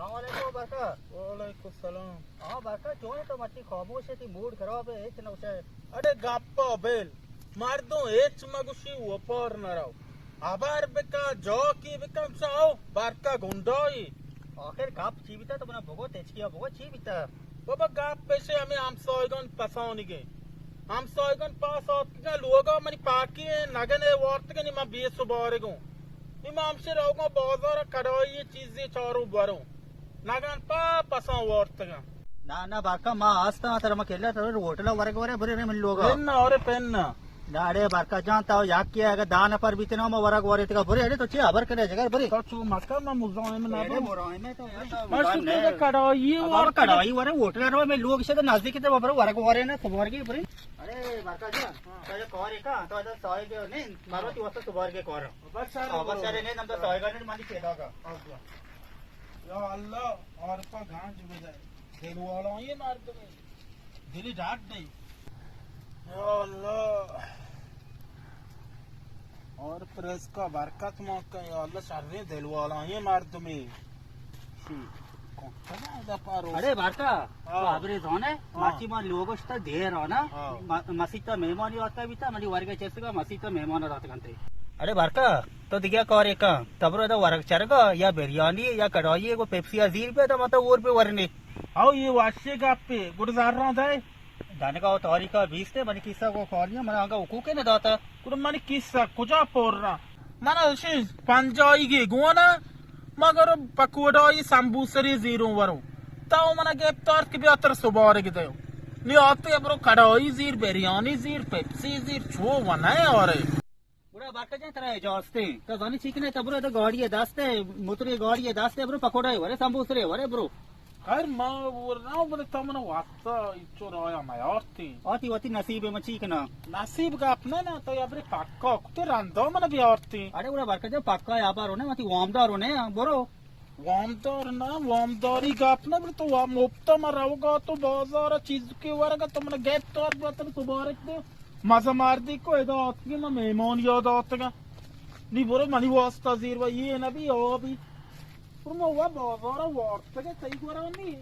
Assalamualaikum Barka. Waalaikumsalam. हाँ Barka क्यों है तो मट्टी खामोश है थी मूड खराब है इतना उसे अरे गप्पा बेल मर्दों एच मगुशी ऊपर न रहो अबार बेका जो की बेका साओ बारका गुंडोई आखिर काप चीबिता तो बना बहुत तेज किया बहुत चीबिता बाबा गप पेशे हमें हम सोयगन पसाओनी के हम सोयगन पास औत के लोगों मनी पाकी नगने वार्त के निमा बीस सुबारे गो निमा हमसे रहोगो बाजार कड़ोई ये चीजें चारों बारों नगन पा पसाओ वार्त का ना Barka माँ आज तो तेरा मैं खेला तो होटल वर्ग वाले भरे नहीं मिल लोगा पेन और पेन ना अरे Barka जानता हो याद किया अगर दान पर भी तेरा मैं वर्ग वाले तेरा भरे अरे तो ची आबर करे जगह भरे तो चू मक्का में मुज़ाहिम में ना अरे मोराई में तो मस्त के कड़ोई और कड़ाई वाले होटल में लोग से तो नजदीक तो भरे वर्ग वाले ना सुबह के भरे अरे Barka जान तो ये कौर का तो ये सोए के नहीं मारो तो वस्तु सुबह के कौर बस अरे नहीं नंबर सोएगा नहीं मानी खेला का या अल्लाह और पर गांज बजाए दिल वाला ये मार दो दिली डांट नहीं या अल्लाह और प्रेस का बरकत मौका या अल्लाह सारे दिल वाला ये मार तुम्हें अरे Barka अबरे जोन है माची मा लोगों से ढेर हो ना मस्जिद तो मेहमान होता भी था मनी वर्ग चेस का मस्जिद तो मेहमान रहते कंते अरे Barka तो दिखा कौर एक तबरो तो वर्ग चरगा या बिरयानी या कढ़ाई को पेप्सी 80 रुपए तो मतलब और पे वरने आओ ये वाशे का पे गुड़जार रहा था दाने का तौरी का 20 थे मनी किस्सा को खोलिया मना आगा उकूके ने दाता कुछ मनी किस्सा कुछ पोर रहा मना उसे पंजाई के गुआना मगर पकोड़ाई संबूसरी जीरो वरो ताऊ मना के तार के बेहतर सुबारे के दयो नहीं आते ब्रो कढ़ाई जीर बिरयानी जीर पेप्सी जीर छो वनाए और पूरा Barka जान तरह जोस्ते तो जानी सीखने तबरो तो गाड़ी दास्ते मुतरी गाड़ी दास्ते ब्रो पकोड़ाई वरे संबूसरे वरे ब्रो कर मां वो ना बोले तो मना वास्ता इचो रोया मायार्ती आती वाती नसीब में चीकना नसीब का अपना ना तो याबरे पक्का कुते रंदो मना बियार्ती अरे पूरा Barka जान पक्का याबार होने मती वामदार होने बरो वामदार ना वामदारी का अपना बोले तो वाम मुफ्ता में रहोगा तो बाजार चीज के वरगा तो मना गेट तो बतन सुबार दे मजा मार दी को इधर आती मैं मेहमान याद आतेगा नहीं बोलो मनी वास्ता जीर भाई ये ना भी हो भी पर मैं वो बाजार वार्ता के सही करा नहीं